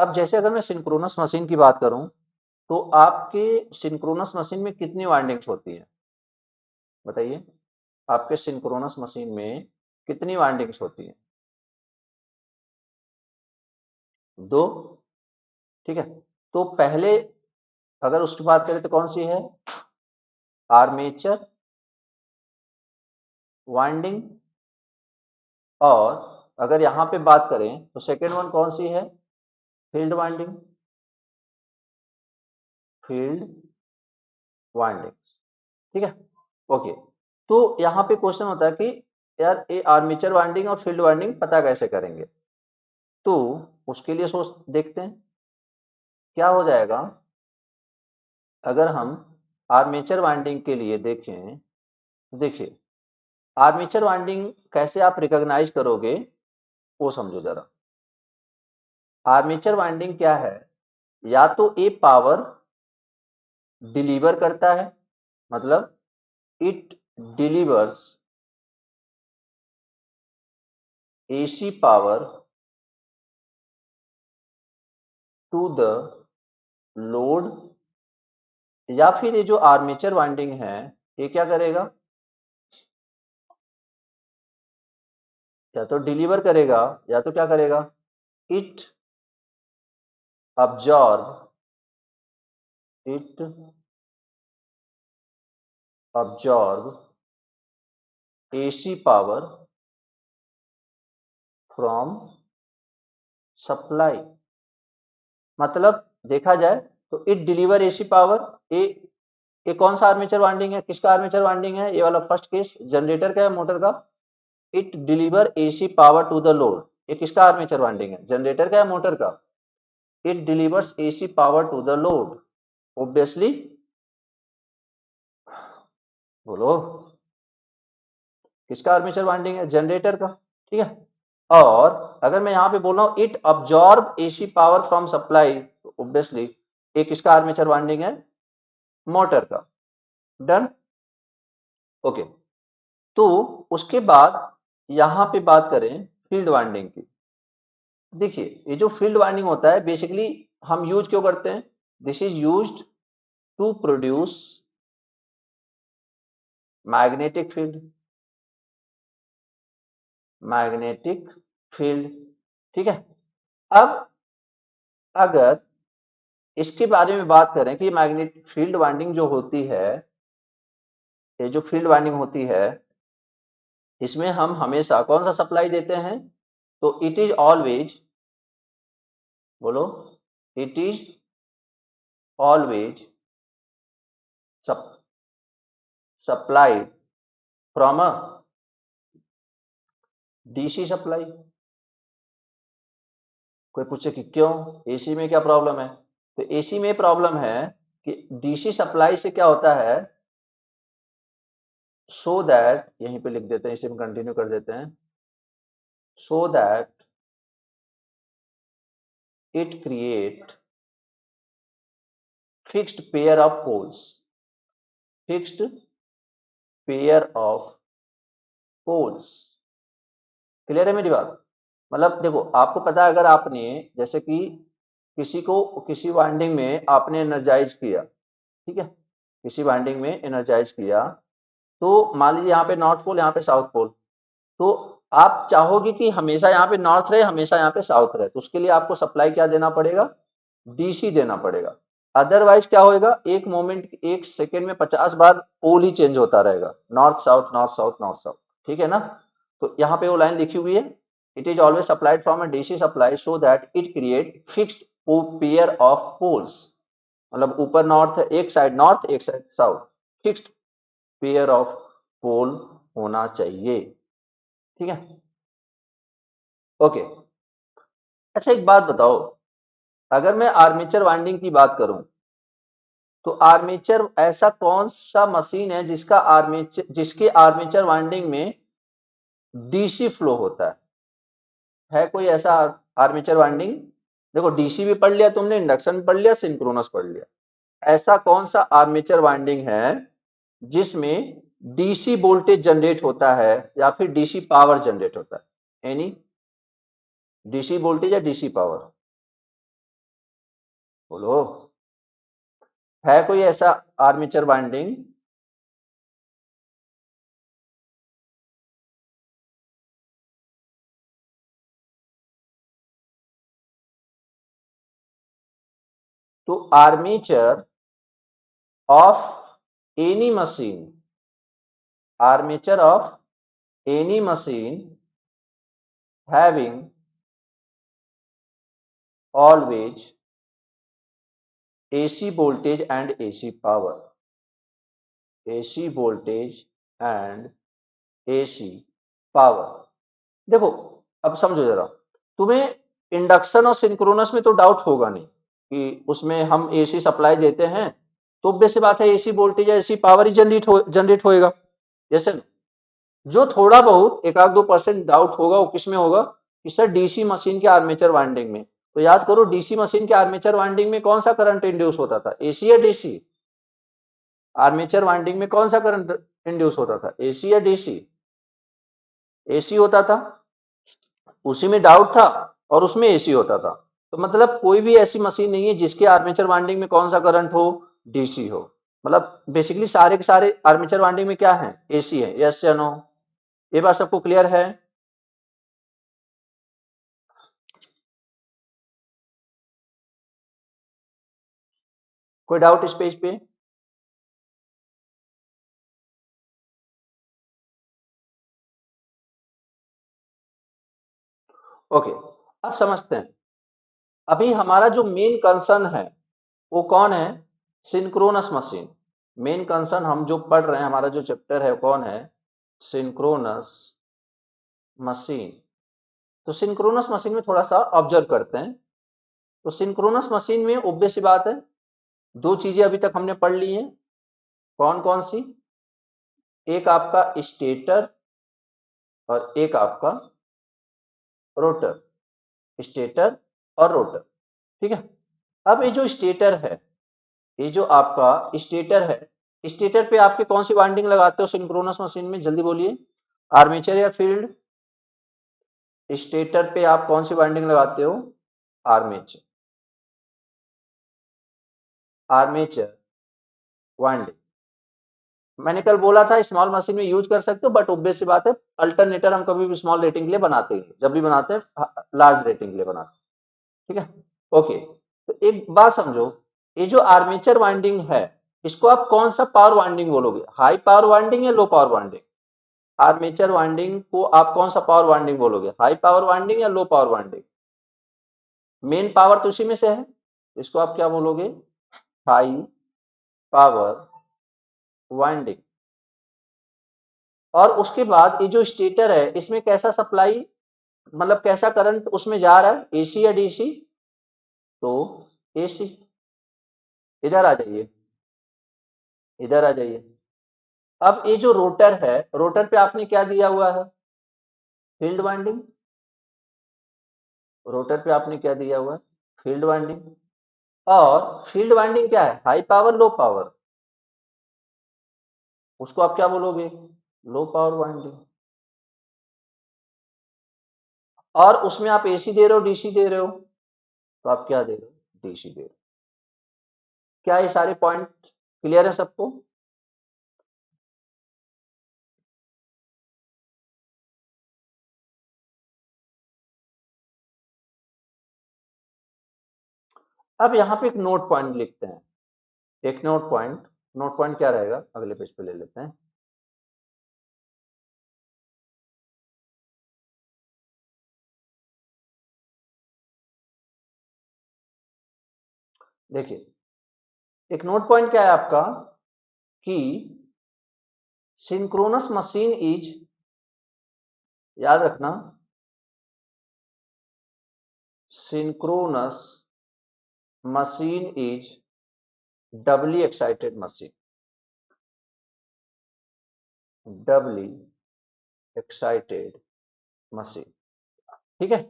अब जैसे अगर मैं सिंक्रोनस मशीन की बात करूं, तो आपके सिंक्रोनस मशीन में कितनी वाइंडिंग्स होती है? बताइए, आपके सिंक्रोनस मशीन में कितनी वाइंडिंग्स होती है? दो। ठीक है। तो पहले अगर उसकी बात करें तो कौन सी है? Armature winding. और अगर यहां पे बात करें तो सेकेंड वन कौन सी है? Field winding. Field windings. ठीक है। ओके। तो यहाँ पे क्वेश्चन होता है कि यार ये आर्मेचर वाइंडिंग और फील्ड वाइंडिंग पता कैसे करेंगे? तो उसके लिए सोच देखते हैं क्या हो जाएगा। अगर हम आर्मेचर वाइंडिंग के लिए देखें तो देखिए, आर्मेचर वाइंडिंग कैसे आप रिकॉग्नाइज करोगे वो समझो जरा। आर्मेचर वाइंडिंग क्या है? या तो ए पावर डिलीवर करता है, मतलब it delivers AC power to the load, या फिर ये जो आर्मेचर वाइंडिंग है ये क्या करेगा? या तो डिलीवर करेगा या तो क्या करेगा? It absorb it absorb AC power from supply. मतलब देखा जाए तो इट डिलीवर एसी पावर। ये कौन सा आर्मेचर वाइंडिंग है? किसका आर्मेचर वाइंडिंग है ये वाला? फर्स्ट केस जनरेटर का है, मोटर का? It deliver AC power to the load, ये किसका आर्मेचर वाइंडिंग है? जनरेटर का या मोटर का? It delivers AC power to the load, obviously. बोलो, किसका आर्मेचर वाइंडिंग है? जनरेटर का। ठीक है। और अगर मैं यहां पे बोल रहा हूं it absorb AC power from supply, तो ऑब्वियसली एक किसका आर्मेचर वाइंडिंग है? मोटर का। डन। ओके। तो उसके बाद यहां पे बात करें फील्ड वाइंडिंग की। देखिए, ये जो फील्ड वाइंडिंग होता है बेसिकली हम यूज क्यों करते हैं? This is used to produce magnetic field. Magnetic field. ठीक है। अब अगर इसके बारे में बात करें कि मैग्नेटिक फील्ड वाइंडिंग जो होती है, ये जो फील्ड वाइंडिंग होती है, इसमें हम हमेशा कौन सा सप्लाई देते हैं? तो इट इज ऑलवेज, बोलो, it is always supply from a DC supply. कोई पूछे कि क्यों, एसी में क्या प्रॉब्लम है? तो एसी में प्रॉब्लम है कि डीसी सप्लाई से क्या होता है, सो दैट, यहीं पे लिख देते हैं, इसे हम कंटिन्यू कर देते हैं, so that it create fixed pair of poles. Fixed pair of poles. Clear है मेरी बात? मतलब देखो, आपको पता है अगर आपने जैसे कि किसी को किसी वाइंडिंग में आपने एनर्जाइज किया, ठीक है, किसी वाइंडिंग में एनर्जाइज किया, तो मान लीजिए यहाँ पे नॉर्थ पोल, यहाँ पे साउथ पोल, तो आप चाहोगे कि हमेशा यहाँ पे नॉर्थ रहे, हमेशा यहाँ पे साउथ रहे, तो उसके लिए आपको सप्लाई क्या देना पड़ेगा? डीसी देना पड़ेगा। अदरवाइज क्या होएगा, एक मोमेंट, एक सेकेंड में 50 बार पोल ही चेंज होता रहेगा, north south north south north south. ठीक है ना? तो यहाँ पे वो लाइन लिखी हुई है, it is always supplied from a DC supply so that it create fixed pair of poles. मतलब ऊपर नॉर्थ है, एक साइड नॉर्थ एक side south, fixed pair of pole होना चाहिए। ठीक है। ओके। अच्छा एक बात बताओ, अगर मैं आर्मेचर वाइंडिंग की बात करूं, तो आर्मेचर ऐसा कौन सा मशीन है जिसके आर्मेचर वाइंडिंग में डीसी फ्लो होता है कोई ऐसा आर्मेचर वाइंडिंग? देखो, डीसी भी पढ़ लिया तुमने, इंडक्शन भी पढ़ लिया, सिंक्रोनस पढ़ लिया। ऐसा कौन सा आर्मेचर वाइंडिंग है जिसमें डीसी वोल्टेज जनरेट होता है या फिर डीसी पावर जनरेट होता है? एनी डीसी वोल्टेज या डीसी पावर? बोलो, है कोई ऐसा आर्मेचर वाइंडिंग? तो armature of any machine, armature of any machine having always AC voltage and AC power, AC voltage and AC power. देखो, अब समझो जरा, तुम्हें इंडक्शन और सिंक्रोनस में तो डाउट होगा नहीं कि उसमें हम एसी सप्लाई देते हैं तो obvious सी बात है एसी वोल्टेज या एसी पावर ही जनरेट होएगा, जैसे ना। जो थोड़ा बहुत एक आध 2% डाउट होगा वो किसमें होगा कि सर डीसी मशीन के आर्मेचर वाइंडिंग में। तो याद करो, डीसी मशीन के आर्मेचर वाइंडिंग में कौन सा करंट इंड्यूस होता था, एसी या डीसी? आर्मेचर वाइंडिंग में कौन सा करंट इंड्यूस होता था, एसी या डीसी? एसी होता था, उसी में डाउट था, और उसमें एसी होता था। तो मतलब कोई भी ऐसी मशीन नहीं है जिसके आर्मेचर वाइंडिंग में कौन सा करंट हो, डीसी हो। मतलब बेसिकली सारे के सारे आर्मेचर वाइंडिंग में क्या है, एसी है। यस या नो? ये बात सबको क्लियर है? कोई डाउट इस पेज पे? ओके, अब समझते हैं। अभी हमारा जो मेन कंसर्न है वो कौन है, सिंक्रोनस मशीन। मेन कंसर्न हम जो पढ़ रहे हैं, हमारा जो चैप्टर है कौन है, सिंक्रोनस मशीन। तो सिंक्रोनस मशीन में थोड़ा सा ऑब्जर्व करते हैं। तो सिंक्रोनस मशीन में ऑब्वियस सी बात है, दो चीजें अभी तक हमने पढ़ ली हैं। कौन कौन सी? एक आपका स्टेटर और एक आपका रोटर, स्टेटर और रोटर। ठीक है। अब ये जो स्टेटर है, ये जो आपका स्टेटर है, स्टेटर पे आपके कौन सी वाइंडिंग लगाते हो सिंक्रोनस मशीन में, जल्दी बोलिए। आर्मेचर या फील्ड? स्टेटर पे आप कौन सी वाइंडिंग लगाते हो, आर्मेचर, आर्मेचर वाइंडिंग। मैंने कल बोला था स्मॉल मशीन में यूज कर सकते हो, बट ऑब्वियस सी बात है अल्टरनेटर हम कभी भी स्मॉल रेटिंग के लिए बनाते ही, जब भी बनाते हैं लार्ज रेटिंग के लिए बनाते हैं। ठीक है। ओके, तो एक बात समझो, ये जो आर्मेचर वाइंडिंग है इसको आप कौन सा पावर वाइंडिंग बोलोगे, हाई पावर वाइंडिंग या low power winding? Armature winding को आप कौन सा पावर वाइंडिंग बोलोगे, हाई पावर वाइंडिंग या low power winding? Main power तो उसी में से है, इसको आप क्या बोलोगे, हाई पावर वाइंडिंग। और उसके बाद ये जो स्टेटर है इसमें कैसा सप्लाई, मतलब कैसा करंट उसमें जा रहा है, एसी या डीसी? तो एसी। इधर आ जाइए, इधर आ जाइए। अब ये जो रोटर है, रोटर पे आपने क्या दिया हुआ है, फील्ड वाइंडिंग। रोटर पे आपने क्या दिया हुआ है, फील्ड वाइंडिंग। और फील्ड वाइंडिंग क्या है, हाई पावर लो पावर? उसको आप क्या बोलोगे, लो पावर वाइंडिंग। और उसमें आप एसी दे रहे हो डीसी दे रहे हो, तो आप क्या दे रहे हो, डीसी दे रहे हो। क्या ये सारे पॉइंट क्लियर है सबको? अब यहाँ पे एक नोट पॉइंट लिखते हैं, एक नोट पॉइंट। नोट पॉइंट क्या रहेगा, अगले पेज पे ले लेते हैं। देखिए, एक नोट पॉइंट क्या है आपका कि सिंक्रोनस मशीन इज, याद रखना, synchronous machine is doubly excited machine, doubly excited machine. ठीक है।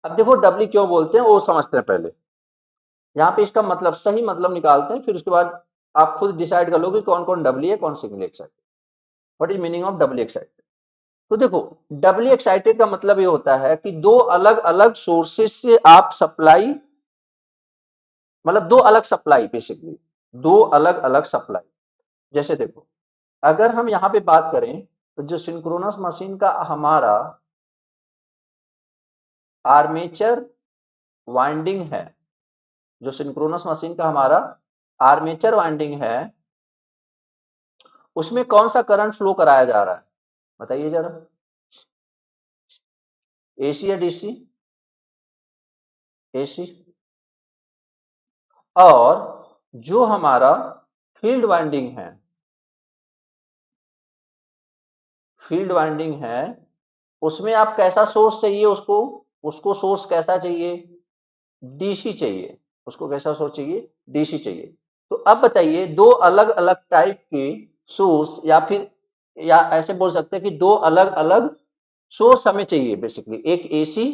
अब देखो डबली क्यों बोलते हैं वो समझते हैं पहले। यहाँ पे इसका मतलब, सही मतलब निकालते हैं, फिर उसके बाद आप खुद डिसाइड कर लो कि कौन कौन डबली है कौन singly excited. What is meaning of doubly excited? तो देखो, डबली एक्साइटेड का मतलब ये होता है कि दो अलग अलग सोर्सेस से आप सप्लाई मतलब दो अलग सप्लाई, बेसिकली दो अलग अलग सप्लाई। जैसे देखो, अगर हम यहाँ पे बात करें तो जो सिंक्रोनस मशीन का हमारा आर्मेचर वाइंडिंग है, जो सिंक्रोनस मशीन का हमारा आर्मेचर वाइंडिंग है, उसमें कौन सा करंट फ्लो कराया जा रहा है, बताइए जरा। एसी या डीसी? एसी। और जो हमारा फील्ड वाइंडिंग है, फील्ड वाइंडिंग है, उसमें आप कैसा सोर्स चाहिए उसको? उसको सोर्स कैसा चाहिए? डीसी चाहिए। उसको कैसा सोर्स चाहिए? डीसी चाहिए। तो अब बताइए, दो अलग अलग टाइप के सोर्स, या फिर या ऐसे बोल सकते हैं कि दो अलग अलग सोर्स हमें चाहिए बेसिकली, एक एसी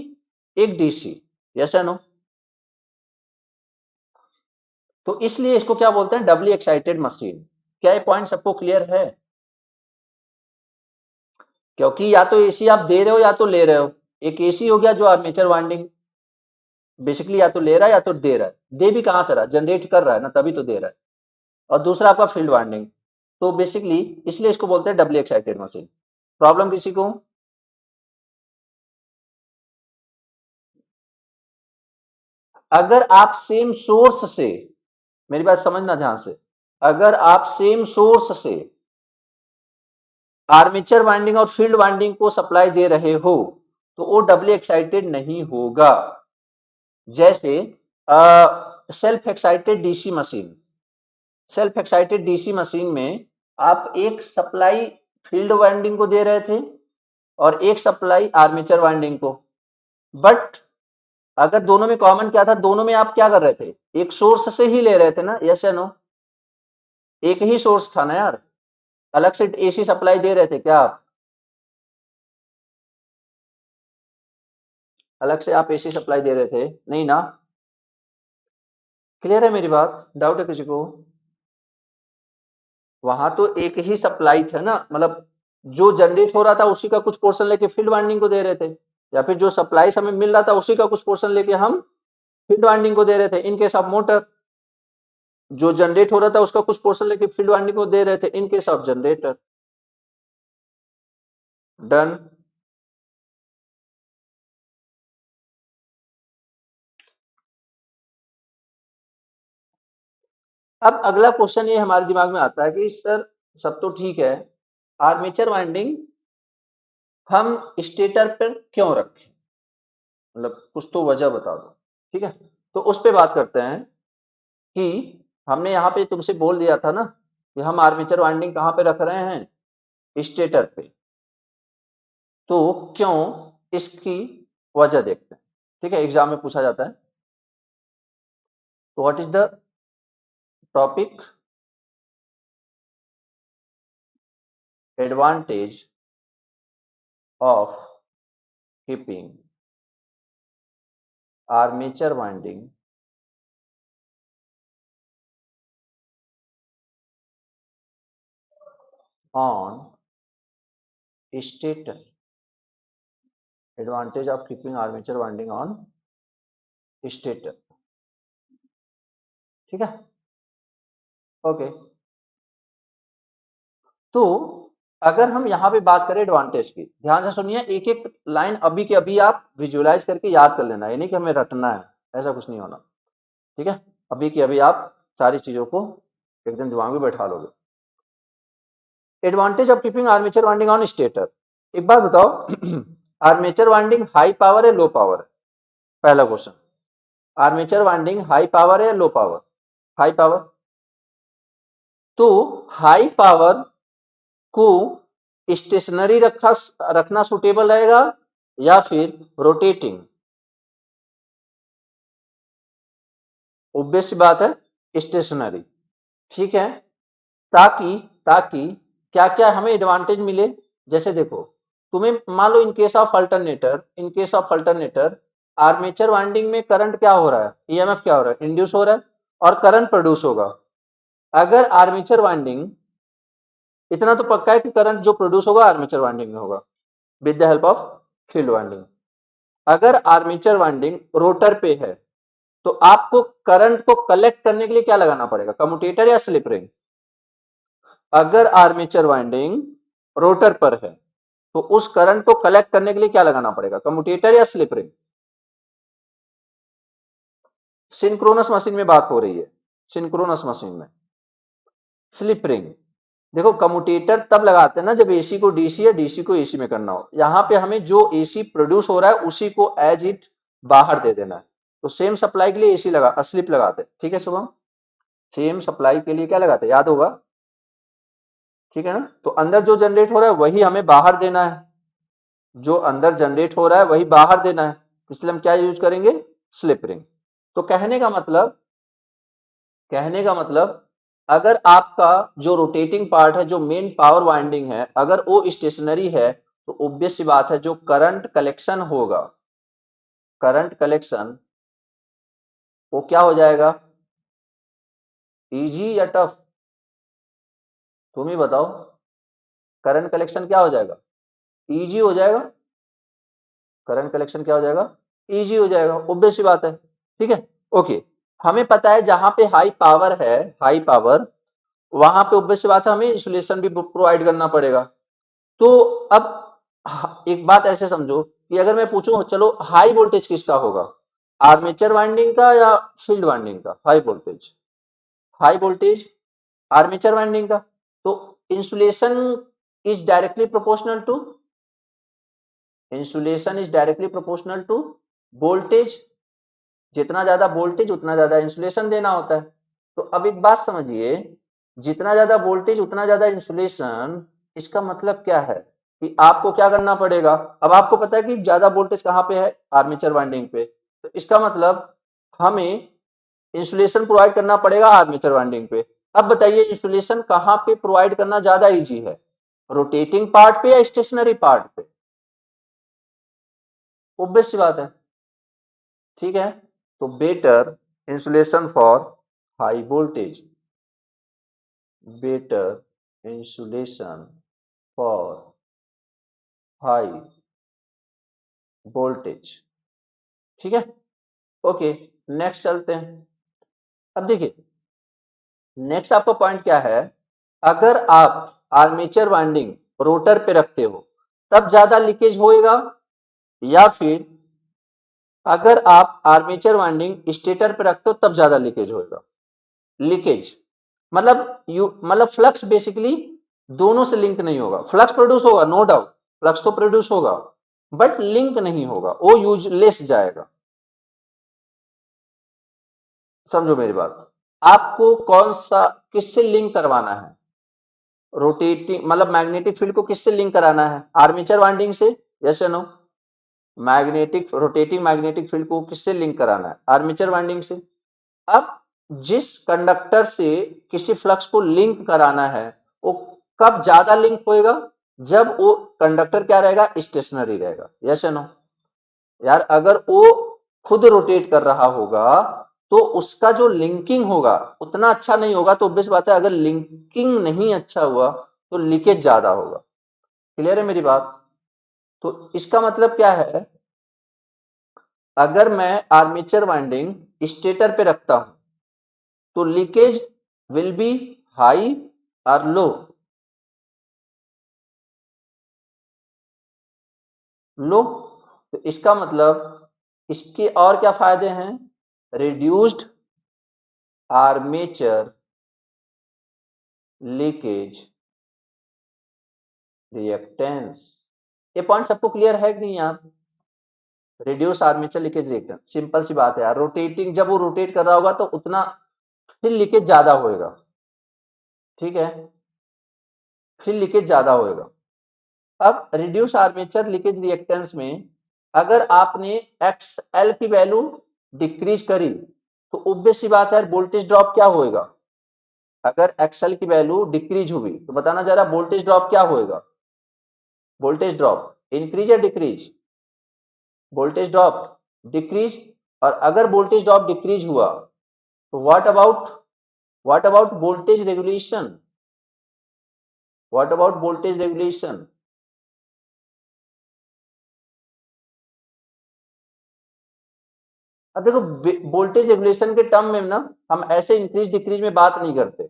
एक डीसी। यस या नो? तो इसलिए इसको क्या बोलते हैं? डबली एक्साइटेड मशीन। क्या ये पॉइंट सबको क्लियर है? क्योंकि या तो एसी आप दे रहे हो या तो ले रहे हो। एक एसी हो गया जो आर्मेचर वाइंडिंग बेसिकली या तो ले रहा है या तो दे रहा है। दे भी कहां से रहा है? जनरेट कर रहा है ना, तभी तो दे रहा है। और दूसरा आपका फील्ड वाइंडिंग। तो बेसिकली इसलिए इसको बोलते हैं डबली एक्साइटेड मशीन। प्रॉब्लम किसी को? अगर आप सेम सोर्स से, मेरी बात समझना ध्यान से, अगर आप सेम सोर्स से आर्मेचर वाइंडिंग और फील्ड वाइंडिंग को सप्लाई दे रहे हो तो वो डबली एक्साइटेड नहीं होगा। जैसे self excited DC machine, self excited DC machine में आप एक सप्लाई फील्ड वाइंडिंग को दे रहे थे और एक सप्लाई आर्मेचर वाइंडिंग को। बट अगर दोनों में कॉमन क्या था? दोनों में आप क्या कर रहे थे? एक सोर्स से ही ले रहे थे ना, यस या नो? एक ही सोर्स था ना यार। अलग से एसी सप्लाई दे रहे थे क्या आप? अलग से आप एसी सप्लाई दे रहे थे नहीं ना? क्लियर है मेरी बात? डाउट है किसी को? वहां तो एक ही सप्लाई था ना, मतलब जो जनरेट हो रहा था उसी का कुछ पोर्शन लेके फील्ड वाइंडिंग को दे रहे थे, या फिर जो सप्लाई हमें मिल रहा था उसी का कुछ पोर्शन लेके हम फील्ड वाइंडिंग को दे रहे थे। इन केस ऑफ मोटर, जो जनरेट हो रहा था उसका कुछ पोर्शन लेके फील्ड वाइंडिंग को दे रहे थे इन केस ऑफ जनरेटर। डन। अब अगला क्वेश्चन ये हमारे दिमाग में आता है कि सर, सब तो ठीक है, आर्मेचर वाइंडिंग हम स्टेटर पर क्यों रखें? मतलब कुछ तो वजह बता दो। ठीक है, तो उस पे बात करते हैं कि हमने यहाँ पे तुमसे बोल दिया था ना कि हम आर्मेचर वाइंडिंग कहाँ पे रख रहे हैं? स्टेटर पे। तो क्यों, इसकी वजह देखते हैं। ठीक है, एग्जाम में पूछा जाता है। तो what is the topic? Advantage of keeping armature winding on stator. Advantage of keeping armature winding on stator. ठीक है, ओके। तो अगर हम यहाँ पे बात करें एडवांटेज की, ध्यान से सुनिए, एक एक लाइन अभी के अभी आप विजुअलाइज करके याद कर लेना, ये नहीं कि हमें रटना है, ऐसा कुछ नहीं होना। ठीक है, अभी के अभी आप सारी चीजों को एकदम दिमाग में बैठा लोगे। Advantage of keeping armature winding on stator. एक बात बताओ, आर्मेचर वाइंडिंग हाई पावर है लो पावर है? पहला question, armature winding high power है लो पावर? High power. तो हाई पावर को स्टेशनरी रखना सुटेबल रहेगा या फिर रोटेटिंग? ऑब्वियस सी बात है, स्टेशनरी। ठीक है, ताकि ताकि क्या क्या हमें एडवांटेज मिले। जैसे देखो, तुम्हें मान लो in case of alternator armature winding में करंट क्या हो रहा है? ईएमएफ क्या हो रहा है? इंड्यूस हो रहा है, और करंट प्रोड्यूस होगा। अगर आर्मेचर वाइंडिंग, इतना तो पक्का है कि करंट जो प्रोड्यूस होगा आर्मेचर वाइंडिंग में होगा with the help of field winding. अगर आर्मेचर वाइंडिंग रोटर पे है तो आपको करंट को कलेक्ट करने के लिए क्या लगाना पड़ेगा, कम्यूटेटर या स्लिप रिंग? अगर आर्मेचर वाइंडिंग रोटर पर है तो उस करंट को कलेक्ट करने के लिए क्या लगाना पड़ेगा, कम्यूटेटर या स्लिप रिंग? सिंक्रोनस मशीन में बात हो रही है, सिंक्रोनस मशीन में स्लिप रिंग। देखो कम्यूटेटर तब लगाते हैं ना जब एसी को डीसी या डीसी को एसी में करना हो। यहाँ पे हमें जो एसी प्रोड्यूस हो रहा है उसी को एज इट बाहर दे देना है। तो सेम सप्लाई के लिए एसी लगा स्लिप लगाते हैं, ठीक है शुभम? सेम सप्लाई के लिए क्या लगाते हैं, याद होगा, ठीक है ना? तो अंदर जो जनरेट हो रहा है वही हमें बाहर देना है, जो अंदर जनरेट हो रहा है वही बाहर देना है, इसलिए हम क्या यूज करेंगे, स्लिप रिंग। तो कहने का मतलब अगर आपका जो रोटेटिंग पार्ट है, जो मेन पावर वाइंडिंग है, अगर वो स्टेशनरी है तो ऑब्वियस सी बात है जो करंट कलेक्शन होगा, करंट कलेक्शन वो क्या हो जाएगा, इजी या टफ? तुम ही बताओ, करंट कलेक्शन क्या हो जाएगा, इजी हो जाएगा? करंट कलेक्शन क्या हो जाएगा, इजी हो जाएगा, ऑब्वियस सी बात है, ठीक है? ओके, हमें पता है जहां पे हाई पावर है, हाई पावर, वहां पे ऑब्वियस सी बात है हमें इंसुलेशन भी प्रोवाइड करना पड़ेगा। तो अब एक बात ऐसे समझो कि अगर मैं पूछूं चलो हाई वोल्टेज किसका होगा, आर्मेचर वाइंडिंग का या फील्ड वाइंडिंग का, high voltage, high voltage armature winding का। तो insulation is directly proportional to, insulation is directly proportional to voltage, जितना ज्यादा वोल्टेज उतना ज्यादा इंसुलेशन देना होता है। तो अब एक बात समझिए, जितना ज्यादा वोल्टेज उतना ज्यादा इंसुलेशन, इसका मतलब क्या है कि आपको क्या करना पड़ेगा, अब आपको पता है कि ज्यादा वोल्टेज कहाँ पे है, आर्मेचर वाइंडिंग पे, तो इसका मतलब हमें इंसुलेशन प्रोवाइड करना पड़ेगा आर्मेचर वाइंडिंग पे। अब बताइए इंसुलेशन कहाँ पे प्रोवाइड करना ज्यादा इजी है, रोटेटिंग पार्ट पे या स्टेशनरी पार्ट पे? ऑब्वियस सी बात है, ठीक है? तो better insulation for high voltage, better insulation for high voltage, ठीक है? ओके, नेक्स्ट चलते हैं। अब देखिए नेक्स्ट आपका पॉइंट क्या है, अगर आप आर्मेचर वाइंडिंग रोटर पे रखते हो तब ज्यादा लीकेज होएगा, या फिर अगर आप आर्मेचर वाइंडिंग स्टेटर पे रखते हो तब ज्यादा लीकेज होएगा? लीकेज मतलब फ्लक्स बेसिकली दोनों से लिंक नहीं होगा, फ्लक्स प्रोड्यूस होगा नो डाउट, फ्लक्स तो प्रोड्यूस होगा बट लिंक नहीं होगा, वो यूजलेस जाएगा। समझो मेरी बात, आपको कौन सा किससे लिंक करवाना है, रोटेटिंग मतलब मैग्नेटिक फील्ड को किससे लिंक कराना है, आर्मेचर वाइंडिंग से, यस या no? Magnetic rotating magnetic field को किससे लिंक कराना है, आर्मेचर वाइंडिंग से। अब जिस कंडक्टर से किसी फ्लक्स को लिंक कराना है वो कब ज्यादा लिंक होएगा, जब वो कंडक्टर क्या रहेगा, स्टेशनरी रहेगा, यस या नो? यार अगर वो खुद रोटेट कर रहा होगा तो उसका जो लिंकिंग होगा उतना अच्छा नहीं होगा, तो ऑब्वियस बात है अगर लिंकिंग नहीं अच्छा हुआ तो लीकेज ज्यादा होगा। क्लियर है मेरी बात? तो इसका मतलब क्या है, अगर मैं आर्मेचर वाइंडिंग स्टेटर पे रखता हूं तो लीकेज विल बी हाई और लो, लो। तो इसका मतलब इसके और क्या फायदे हैं, रिड्यूस्ड आर्मेचर लीकेज रिएक्टेंस। ये पॉइंट सबको क्लियर है कि नहीं यार? Reduce armature leakage reactance, simple सी बात है यार, रोटेटिंग जब वो रोटेट कर रहा होगा तो उतना फिर लीकेज ज्यादा होएगा, ठीक है? फिर लीकेज ज्यादा होएगा। अब रिड्यूस आर्मेचर लीकेज रिएक्टेंस में अगर आपने एक्स एल की वैल्यू डिक्रीज करी तो ऑब्वियस सी बात है वोल्टेज ड्रॉप क्या होएगा, अगर एक्सएल की वैल्यू डिक्रीज हुई तो बताना जरा वोल्टेज ड्रॉप क्या होएगा, वोल्टेज ड्रॉप इंक्रीज या डिक्रीज, वोल्टेज ड्रॉप डिक्रीज। और अगर वोल्टेज ड्रॉप डिक्रीज हुआ तो what about voltage regulation, what about voltage regulation? अब देखो वोल्टेज रेगुलेशन के टर्म में ना हम ऐसे इंक्रीज डिक्रीज में बात नहीं करते,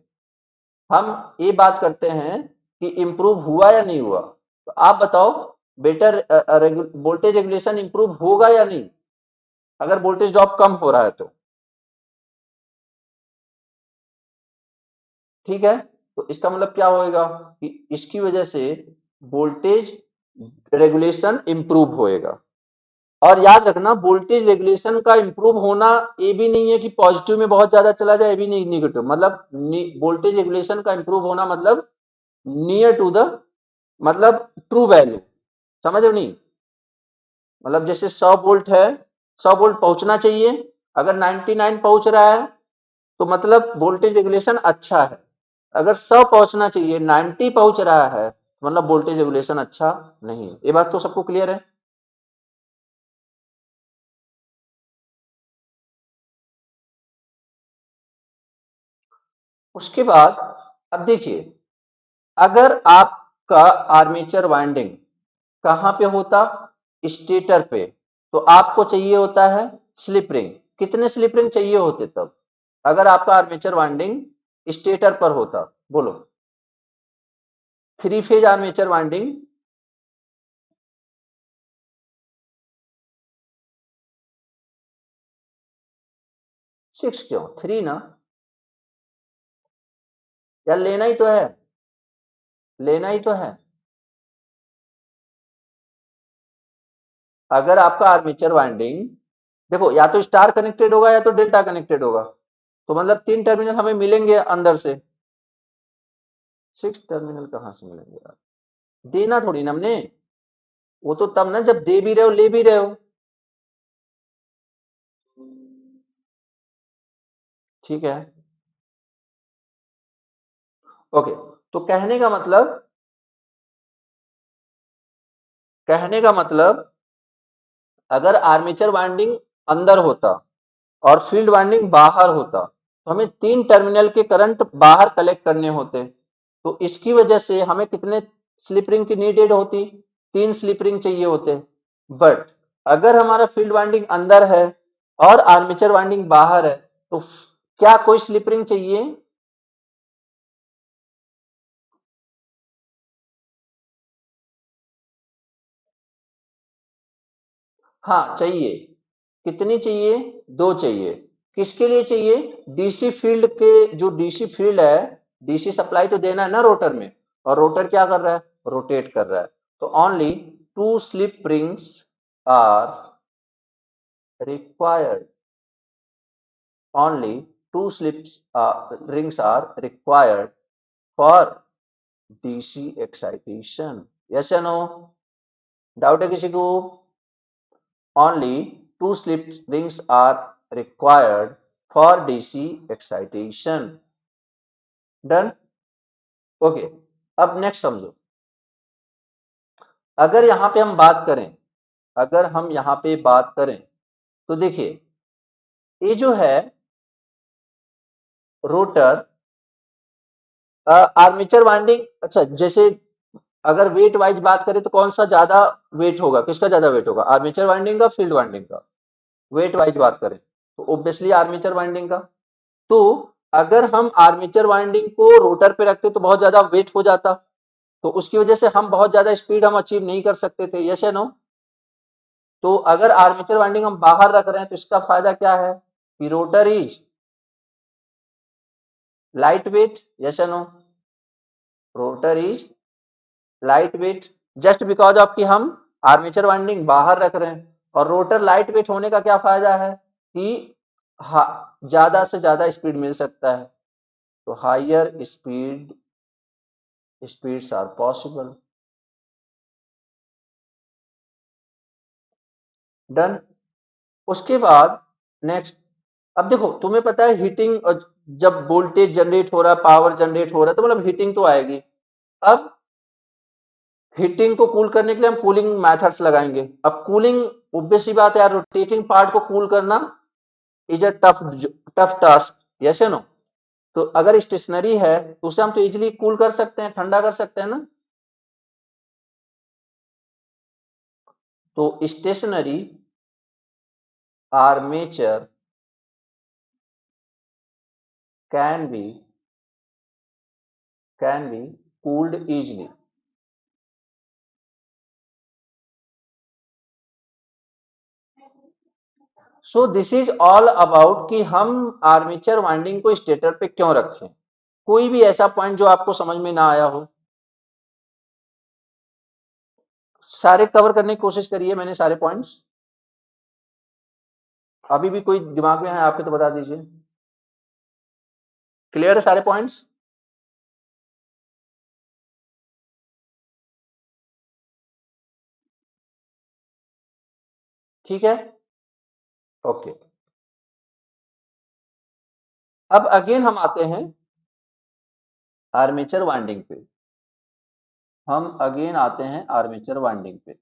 हम ये बात करते हैं कि इम्प्रूव हुआ या नहीं हुआ। तो आप बताओ बेटर वोल्टेज रेगुलेशन इम्प्रूव होगा या नहीं अगर वोल्टेज ड्रॉप कम हो रहा है तो। ठीक है, तो इसका मतलब क्या होएगा कि इसकी वजह से वोल्टेज रेगुलेशन इंप्रूव होएगा। और याद रखना वोल्टेज रेगुलेशन का इंप्रूव होना ये भी नहीं है कि पॉजिटिव में बहुत ज्यादा चला जाए, ये भी नहीं निगेटिव, मतलब वोल्टेज रेगुलेशन का इंप्रूव होना मतलब नियर टू द मतलब ट्रू वैल्यू, समझ रहे हो नहीं। मतलब जैसे 100 वोल्ट है, 100 वोल्ट पहुंचना चाहिए, अगर 99 पहुंच रहा है तो मतलब वोल्टेज रेगुलेशन अच्छा है। अगर 100 पहुंचना चाहिए 90 पहुंच रहा है तो मतलब वोल्टेज रेगुलेशन अच्छा नहीं है। ये बात तो सबको क्लियर है। उसके बाद अब देखिए, अगर आपका आर्मेचर वाइंडिंग कहाँ पे होता, स्टेटर पे, तो आपको चाहिए होता है स्लिप रिंग। कितने स्लिप रिंग चाहिए होते तब अगर आपका आर्मेचर वाइंडिंग स्टेटर पर होता, बोलो। थ्री फेज आर्मेचर वाइंडिंग, 6 क्यों, 3 ना। यार लेना ही तो है, लेना ही तो है। अगर आपका आर्मेचर वाइंडिंग देखो या तो स्टार कनेक्टेड होगा या तो डेल्टा कनेक्टेड होगा, तो मतलब 3 टर्मिनल हमें मिलेंगे अंदर से। 6 टर्मिनल कहाँ से मिलेंगे यार, देना थोड़ी ना हमने, वो तो तब ना जब दे भी रहे हो ले भी रहे हो। ठीक है, ओके। तो कहने का मतलब अगर आर्मेचर वाइंडिंग अंदर होता और फील्ड वाइंडिंग बाहर होता तो हमें 3 टर्मिनल के करंट बाहर कलेक्ट करने होते, तो इसकी वजह से हमें कितने स्लिप रिंग की नीडेड होती, 3 स्लिप रिंग चाहिए होते। बट अगर हमारा फील्ड वाइंडिंग अंदर है और आर्मेचर वाइंडिंग बाहर है तो क्या कोई स्लिप रिंग चाहिए। हाँ चाहिए। कितनी चाहिए, 2 चाहिए। किसके लिए चाहिए, डीसी फील्ड के, जो डीसी फील्ड है, डीसी सप्लाई तो देना है ना रोटर में, और रोटर क्या कर रहा है, रोटेट कर रहा है। तो only 2 slip rings are required, only 2 slip rings are required for DC excitation. Yes या नो, डाउट है किसी को। Only 2 slip rings are required for DC excitation. Done? Okay. अब नेक्स्ट समझो, अगर यहां पे हम बात करें, अगर हम यहां पे बात करें तो देखिए ये जो है रोटर, आर्मेचर वाइंडिंग, अच्छा जैसे अगर वेट वाइज बात करें तो कौन सा ज्यादा वेट होगा, किसका ज्यादा वेट होगा, आर्मेचर वाइंडिंग का फील्ड वाइंडिंग का। वेट वाइज बात करें तो ऑब्वियसली आर्मेचर वाइंडिंग का। तो अगर हम आर्मेचर वाइंडिंग को रोटर पे रखते तो बहुत ज्यादा वेट हो जाता, तो उसकी वजह से हम बहुत ज्यादा स्पीड हम अचीव नहीं कर सकते थे, यस या नो। तो अगर आर्मेचर वाइंडिंग हम बाहर रख रहे हैं तो इसका फायदा क्या है कि rotor is light weight, yes या no. Rotor is light weight just because of कि हम आर्मेचर वाइंडिंग बाहर रख रहे हैं। और रोटर लाइट वेट होने का क्या फायदा है कि ज्यादा से ज्यादा स्पीड मिल सकता है, तो higher speeds are possible. Done. उसके बाद नेक्स्ट, अब देखो तुम्हें पता है हीटिंग, जब वोल्टेज जनरेट हो रहा है, पावर जनरेट हो रहा है, तो मतलब हीटिंग तो आएगी। अब हीटिंग को कूल करने के लिए हम कूलिंग मेथड्स लगाएंगे। अब कूलिंग, ऑब्वियस सी बात है यार, रोटेटिंग पार्ट को कूल करना is a tough task, yes no. तो अगर स्टेशनरी है तो उसे हम तो इजिली कूल कर सकते हैं, ठंडा कर सकते हैं ना। तो stationary armature can be cooled easily. So this is all about कि हम आर्मेचर वाइंडिंग को स्टेटर पे क्यों रखें। कोई भी ऐसा पॉइंट जो आपको समझ में ना आया हो, सारे कवर करने की कोशिश करिए मैंने सारे पॉइंट्स। अभी भी कोई दिमाग में है आपके तो बता दीजिए। क्लियर है सारे पॉइंट्स? ठीक है, ओके। अब अगेन हम आते हैं आर्मेचर वाइंडिंग पे। हम अगेन आते हैं आर्मेचर वाइंडिंग पे।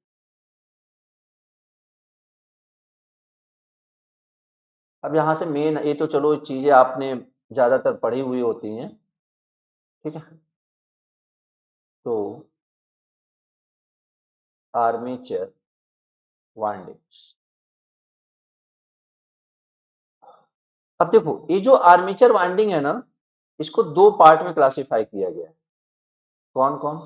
अब यहां से मेन ये तो चलो चीजें आपने ज्यादातर पढ़ी हुई होती हैं, ठीक है। तो आर्मेचर वाइंडिंग्स, अब देखो ये जो आर्मेचर वाइंडिंग है ना, इसको दो पार्ट में क्लासिफाई किया गया है। कौन कौन?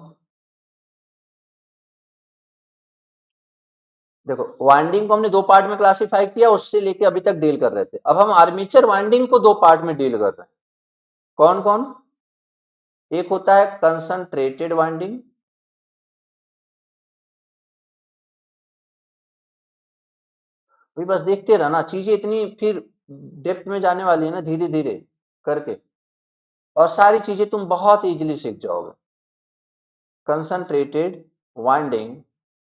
देखो वाइंडिंग को हमने दो पार्ट में क्लासिफाई किया, उससे लेके अभी तक डील कर रहे थे। अब हम आर्मेचर वाइंडिंग को दो पार्ट में डील कर रहे हैं। कौन कौन? एक होता है कंसंट्रेटेड वाइंडिंग, भाई बस देखते रहना, चीजें इतनी फिर डेप्थ में जाने वाली है ना धीरे धीरे करके, और सारी चीजें तुम बहुत इजीली सीख जाओगे। कंसंट्रेटेड वाइंडिंग,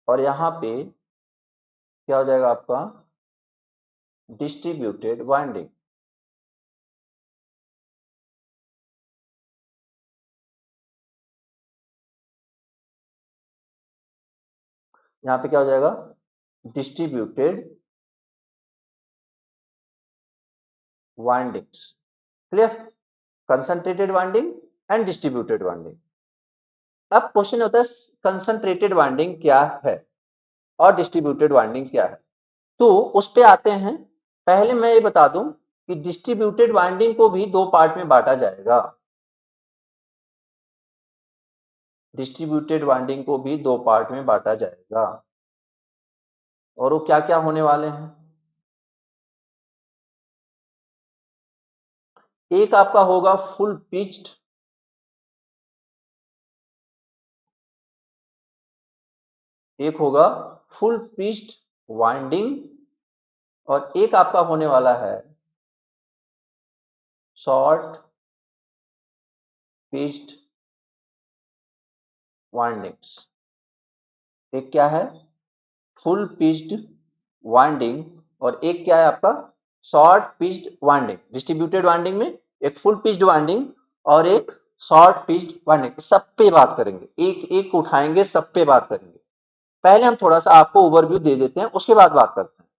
और यहां पे क्या हो जाएगा आपका डिस्ट्रीब्यूटेड वाइंडिंग। यहां पे क्या हो जाएगा distributed windings. Clear? Concentrated winding and distributed winding. अब क्वेश्चन होता है कंसंट्रेटेड वाइंडिंग क्या है और डिस्ट्रीब्यूटेड वाइंडिंग क्या है। तो उस पे आते हैं। पहले मैं ये बता दूं कि डिस्ट्रीब्यूटेड वाइंडिंग को भी दो पार्ट में बांटा जाएगा। डिस्ट्रीब्यूटेड वाइंडिंग को भी दो पार्ट में बांटा जाएगा, और वो क्या क्या होने वाले हैं। एक आपका होगा फुल पिच्ड, एक होगा फुल पिच्ड वाइंडिंग, और एक आपका होने वाला है शॉर्ट पिच्ड वाइंडिंग्स। एक क्या है फुल पिच्ड वाइंडिंग, और एक क्या है आपका short pitched winding. Distributed winding में एक फुल पिच्ड वाइंडिंग और एक शॉर्ट पिच्ड वाइंडिंग। सब पे बात करेंगे, एक एक उठाएंगे, सब पे बात करेंगे। पहले हम थोड़ा सा आपको ओवरव्यू दे देते हैं, उसके बाद बात करते हैं।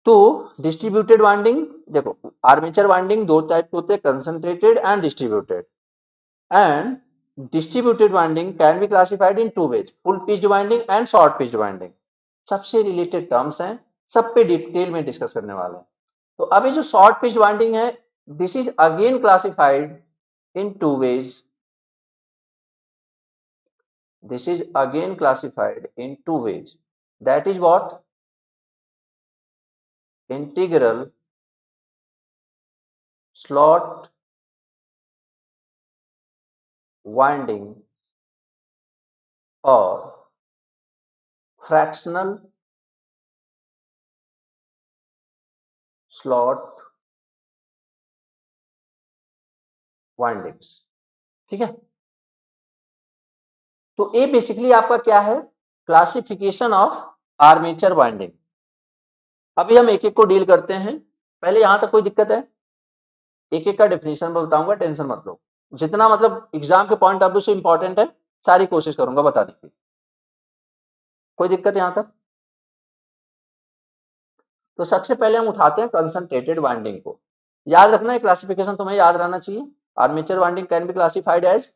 तो डिस्ट्रीब्यूटेड वाइंडिंग, देखो आर्मेचर वाइंडिंग दो टाइप के होते हैं, concentrated and distributed. And distributed winding can be classified in two ways, full pitched winding and short pitched winding। सबसे रिलेटेड टर्म्स हैं, सब पे डिटेल में डिस्कस करने वाले हैं। तो अभी जो शॉर्ट पिच वाइंडिंग है, this is again classified in two ways. This is again classified in two ways, that is what integral slot winding और फ्रैक्शनल स्लॉट वाइंडिंग्स। ठीक है, तो ये बेसिकली आपका क्या है क्लासिफिकेशन ऑफ आर्मेचर वाइंडिंग। अभी हम एक एक को डील करते हैं। पहले यहां तक कोई दिक्कत है? एक एक का डेफिनेशन में बताऊंगा, टेंशन मत लो। जितना मतलब एग्जाम के पॉइंट ऑफ व्यू से इंपॉर्टेंट है, सारी कोशिश करूंगा बताने की। कोई दिक्कत यहां तक? तो सबसे पहले हम उठाते हैं कंसंट्रेटेड वाइंडिंग को। याद रखना है क्लासिफिकेशन तुम्हें याद रहना चाहिए। Armature winding can be classified as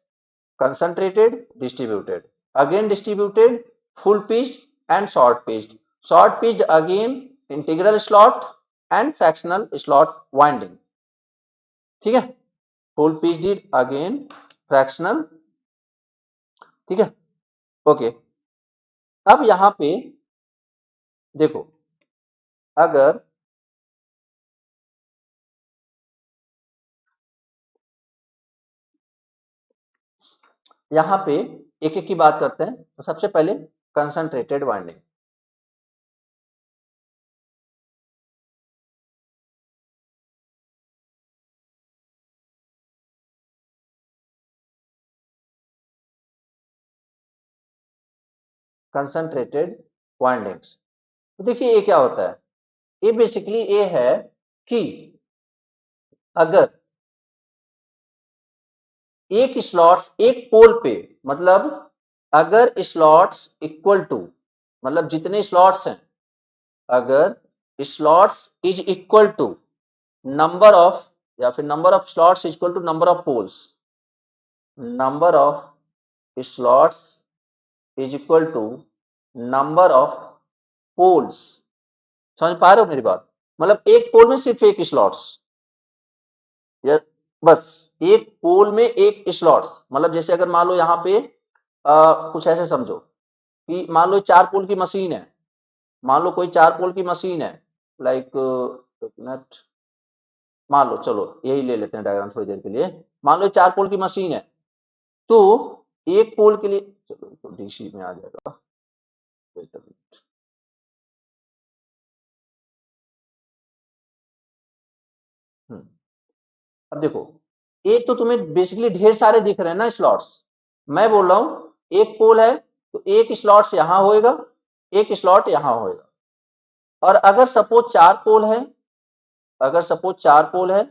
concentrated, distributed, again distributed, full pitched and short pitched. Short pitched again integral slot and fractional slot winding, ठीक है। Full pitch did again fractional, ठीक है, ओके। अब यहां पे देखो, अगर यहां पे एक एक की बात करते हैं, तो सबसे पहले कंसंट्रेटेड वाइंडिंग। कंसंट्रेटेड वाइंडिंग्स, तो देखिए ये क्या होता है, ये बेसिकली ये है कि अगर एक स्लॉट्स एक पोल पे, मतलब अगर स्लॉट्स इक्वल टू, मतलब जितने स्लॉट्स हैं, अगर slots is equal to number of, या फिर number of slots equal to number of poles, number of slots is equal to number of poles. समझ पा रहे हो मेरी बात, मतलब एक पोल में सिर्फ एक स्लॉट्स, या बस एक पोल में एक स्लॉट्स, मतलब जैसे अगर मान लो यहाँ पे कुछ ऐसे समझो कि मान लो 4 पोल की मशीन है, मान लो कोई 4 पोल की मशीन है, लाइक एक मिनट, मान लो चलो यही ले लेते हैं डायग्राम थोड़ी देर के लिए। मान लो 4 पोल की मशीन है, तो एक पोल के लिए, चलो तो डीसी में आ जाएगा, wait a minute। अब देखो, एक तो तुम्हें बेसिकली ढेर सारे दिख रहे हैं ना स्लॉट्स, मैं बोल रहा हूं एक पोल है तो एक स्लॉट्स यहां होएगा, एक स्लॉट यहां होएगा। और अगर सपोज 4 पोल है, अगर सपोज 4 पोल है,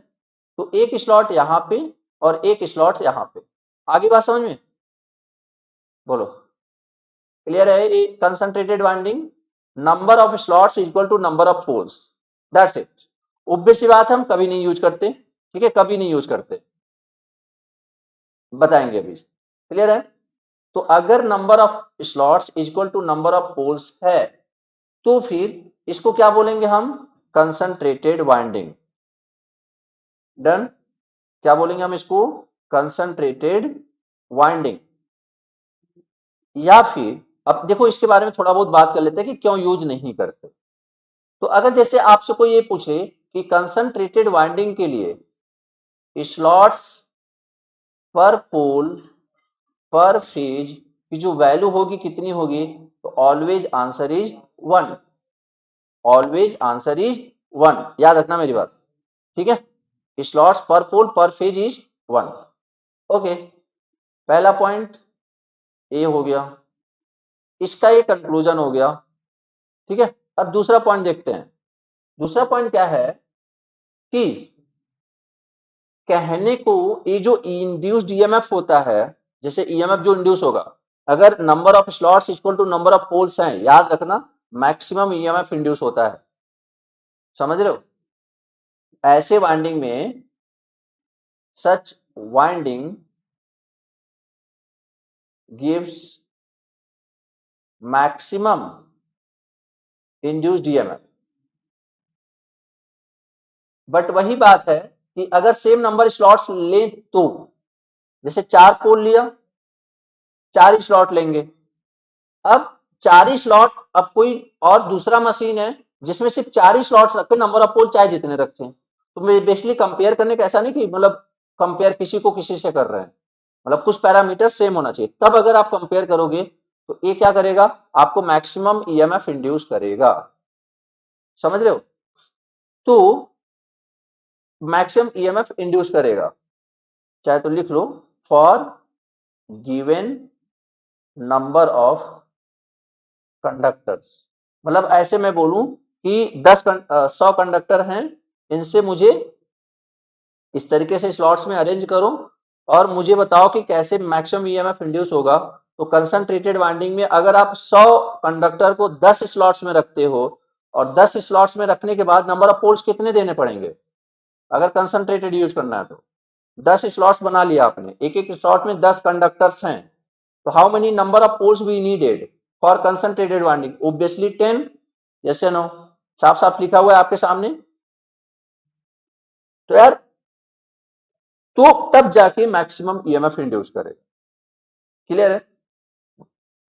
तो एक स्लॉट यहाँ पे और एक स्लॉट यहाँ पे। आगे बात समझ में, बोलो क्लियर है? ये concentrated winding, number of slots equal to number of poles, that's it. Obvious सी बात हम कभी नहीं यूज करते, ठीक है, कभी नहीं यूज करते, बताएंगे अभी, क्लियर है? तो अगर number of slots equal to number of poles है, तो फिर इसको क्या बोलेंगे हम? Concentrated winding. डन? क्या बोलेंगे हम इसको? Concentrated winding. या फिर अब देखो इसके बारे में थोड़ा बहुत बात कर लेते हैं कि क्यों यूज नहीं करते। तो अगर जैसे आपसे कोई ये पूछे कि कंसंट्रेटेड वाइंडिंग के लिए स्लॉट्स पर पोल पर फेज की जो वैल्यू होगी कितनी होगी, तो always answer is 1, always answer is 1, याद रखना मेरी बात, ठीक है। स्लॉट्स पर पोल पर फेज इज 1, ओके। पहला पॉइंट ये हो गया, इसका ये कंक्लूजन हो गया, ठीक है। अब दूसरा पॉइंट देखते हैं। दूसरा पॉइंट क्या है कि कहने को ये जो इंड्यूस्ड ईएमएफ होता है, जैसे ईएमएफ जो इंड्यूस होगा, अगर number of slots equal to number of poles हैं, याद रखना मैक्सिमम ईएमएफ इंड्यूस होता है, समझ रहे हो? ऐसे वाइंडिंग में such winding gives maximum induced EMF. But वही बात है कि अगर सेम नंबर स्लॉट्स लें, तो जैसे 4 पोल लिया, 4 स्लॉट लेंगे। अब 4 ही स्लॉट, अब कोई और दूसरा मशीन है जिसमें सिर्फ 4 ही स्लॉट्स रखे, नंबर ऑफ पोल चाहे जितने रखें, तो बेसिकली कंपेयर करने का ऐसा नहीं कि मतलब कंपेयर किसी को किसी से कर रहे हैं, मतलब कुछ पैरामीटर सेम होना चाहिए, तब अगर आप कंपेयर करोगे तो ये क्या करेगा, आपको मैक्सिमम ईएमएफ इंड्यूस करेगा, समझ रहे हो? तो मैक्सिमम ईएमएफ इंड्यूस करेगा, चाहे तो लिख लो for given number of conductors. मतलब ऐसे मैं बोलूं कि 100 कंडक्टर हैं, इनसे मुझे इस तरीके से स्लॉट्स में अरेंज करो और मुझे बताओ कि कैसे मैक्सिमम ईएमएफ इंड्यूस होगा। तो कंसंट्रेटेड वाइंडिंग में अगर आप 100 कंडक्टर को 10 स्लॉट्स में रखते हो, और 10 स्लॉट्स में रखने के बाद नंबर ऑफ पोल्स कितने देने पड़ेंगे अगर कंसंट्रेटेड यूज करना है? तो 10 स्लॉट्स बना लिया आपने, एक एक स्लॉट में 10 कंडक्टर्स हैं, तो how many number of poles we needed for concentrated winding? Obviously 10, yes या नो? साफ साफ लिखा हुआ है आपके सामने। तो यार, तो तब जाके मैक्सिमम ईएमएफ इंड्यूस करेगा। क्लियर है?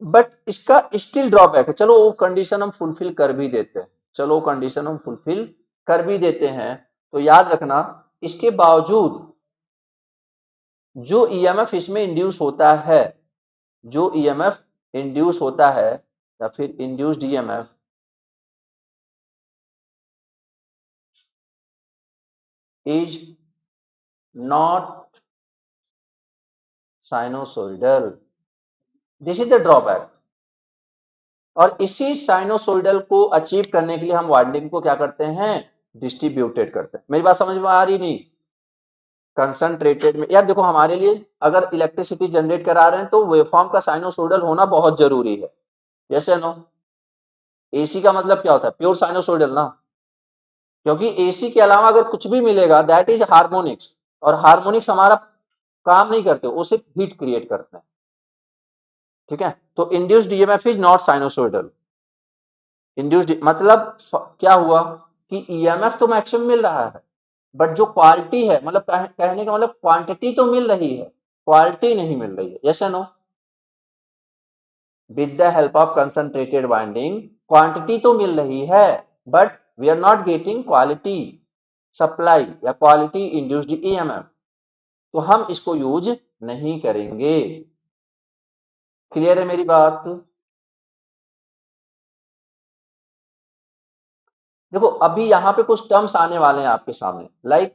बट इसका स्टिल ड्रॉबैक है। चलो वो कंडीशन हम फुलफिल कर भी देते हैं, चलो कंडीशन हम फुलफिल कर भी देते हैं, तो याद रखना इसके बावजूद जो ईएमएफ इसमें इंड्यूस होता है, जो ईएमएफ इंड्यूस होता है या फिर induced EMF is not sinusoidal. This is the drawback. और इसी साइनोसोइडल को अचीव करने के लिए हम वाइंडिंग को क्या करते हैं, डिस्ट्रीब्यूटेड करते हैं। मेरी बात समझ में आ रही नहीं? कंसंट्रेटेड में यार देखो, हमारे लिए अगर इलेक्ट्रिसिटी जनरेट करा रहे हैं तो वेवफॉर्म का साइनोसोइडल होना बहुत जरूरी है। यस या नो? एसी का मतलब क्या होता है, प्योर साइनोसोइडल ना। क्योंकि एसी के अलावा अगर कुछ भी मिलेगा दैट इज हार्मोनिक्स, और हार्मोनिक्स हमारा काम नहीं करते, वो सिर्फ हीट क्रिएट करते हैं। ठीक है, तो induced EMF is not sinusoidal. Induced मतलब क्या हुआ कि ईएमएफ तो मैक्सिमम मिल रहा है, बट जो क्वालिटी है, मतलब कहने का मतलब क्वांटिटी तो मिल रही है, क्वालिटी नहीं मिल रही है। यस या no? With the help of concentrated winding quantity तो मिल रही है, but we are not getting quality supply या क्वालिटी इंड्यूस्ड ईएमएफ, तो हम इसको यूज नहीं करेंगे। क्लियर है मेरी बात? देखो अभी यहां पे कुछ टर्म्स आने वाले हैं आपके सामने, लाइक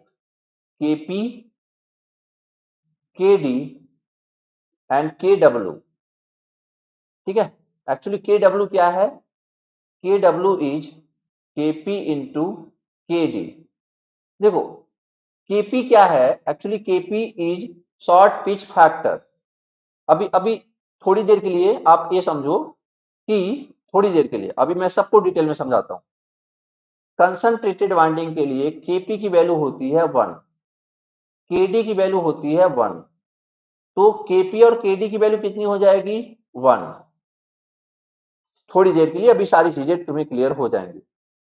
केपी, केडी एंड केडब्ल्यू। ठीक है, एक्चुअली केडब्ल्यू क्या है, केडब्ल्यू इज केपी इंटू केडी। देखो केपी क्या है, actually KP is short pitch factor. अभी अभी थोड़ी देर के लिए आप ये समझो कि, थोड़ी देर के लिए अभी मैं सबको डिटेल में समझाता हूं। कंसंट्रेटेड वाइंडिंग के लिए केपी की वैल्यू होती है 1, केडी की वैल्यू होती है 1, तो केपी और केडी की वैल्यू कितनी हो जाएगी, 1। थोड़ी देर के लिए अभी सारी चीजें तुम्हें क्लियर हो जाएंगी।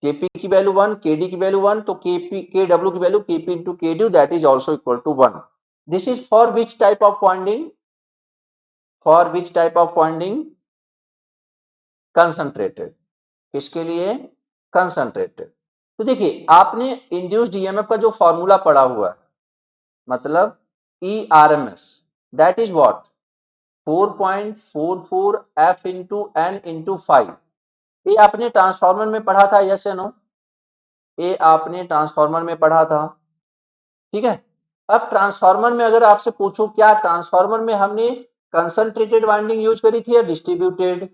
केपी की वैल्यू 1, केडी की वैल्यू 1, तो केपी केडब्ल्यू की value K P into K D that is also equal to 1। This is for which type of winding, for which type of winding, concentrated. किसके लिए, कंसंट्रेटेड। तो देखिए आपने इंड्यूस्ड ईएमएफ का जो फॉर्मूला पढ़ा हुआ है, मतलब E R M S, that is what, 4.44 F into N into 5। ये आपने ट्रांसफॉर्मर में पढ़ा था, यस या नो? ये आपने ट्रांसफॉर्मर में पढ़ा था। ठीक है, अब ट्रांसफॉर्मर में अगर आपसे पूछूं, क्या ट्रांसफॉर्मर में हमने कंसंट्रेटेड वाइंडिंग यूज करी थी या डिस्ट्रीब्यूटेड?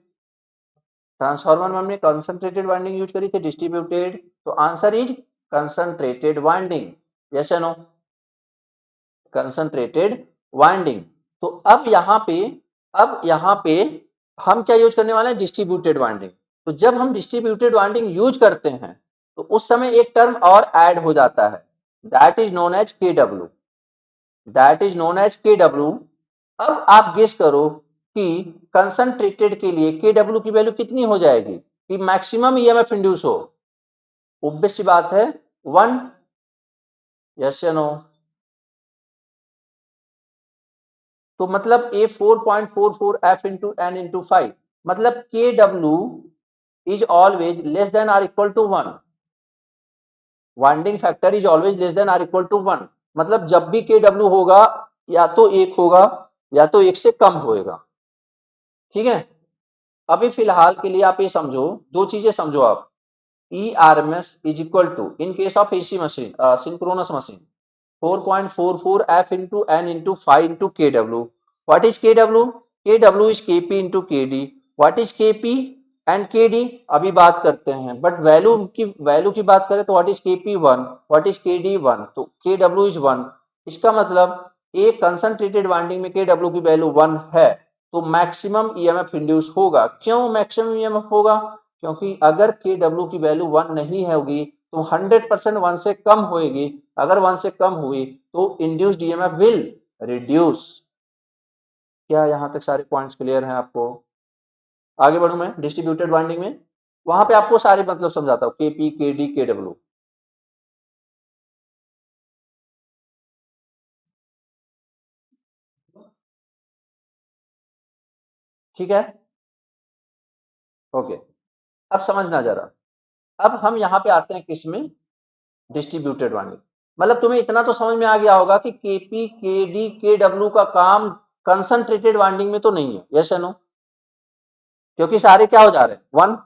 ट्रांसफॉर्मर में हमने कंसंट्रेटेड वाइंडिंग यूज करी थी, डिस्ट्रीब्यूटेड? तो answer is concentrated winding. Yes या नो? Concentrated winding. तो अब यहाँ पे हम क्या यूज करने वाले हैं, डिस्ट्रीब्यूटेड वाइंडिंग। तो जब हम डिस्ट्रीब्यूटेड वाइंडिंग यूज करते हैं तो उस समय एक टर्म और ऐड हो जाता है, that is known as K W, that is known as K W. अब आप गेस करो कि कंसंट्रेटेड के लिए के डब्ल्यू की वैल्यू कितनी हो जाएगी कि मैक्सिमम ईएमएफ इंड्यूस हो? ऑब्वियस सी बात है, 1। यस या नो? तो मतलब a 4.44 F into N into 5, मतलब K W is always less than or equal to 1, winding factor is always less than or equal to 1। मतलब जब भी के डब्ल्यू होगा या तो एक होगा या तो एक से कम होएगा। ठीक है, अभी फिलहाल के लिए आप ये समझो, दो चीजें समझो आप। E R M S is equal to, in case of AC machine, synchronous machine, 4.44 f into n into 5 into kW. What is kW? kW is kp into kd. What is kp and kd? अभी बात करते हैं, but value की बात करें तो what is kp 1, what is kd 1, तो kW is 1। इसका मतलब एक कंसंट्रेटेड वाइंडिंग में kW की वैल्यू 1 है, तो मैक्सिमम ईएमएफ इंड्यूस होगा। क्यों मैक्सिमम ईएमएफ होगा? क्योंकि अगर kW की वैल्यू 1 नहीं होगी तो 100% 1 से कम होएगी। अगर 1 से कम हुई तो इंड्यूस्ड ईएमएफ विल रिड्यूस। क्या यहां तक सारे पॉइंट्स क्लियर हैं आपको? आगे बढ़ूं मैं डिस्ट्रीब्यूटेड वाइंडिंग में। वहां पे आपको सारे मतलब समझाता हूँ, केपी, केडी, केडब्ल्यू। ठीक है, ओके। अब समझना जरा। अब हम यहाँ पे आते हैं किसमें, डिस्ट्रीब्यूटेड वार्निंग। मतलब तुम्हें इतना तो समझ में आ गया होगा कि केपी, केडी, केडब्ल्यू का काम कंसंट्रेटेड वार्निंग में तो नहीं है, यस या नो? क्योंकि सारे क्या हो जा रहे हैं, वन।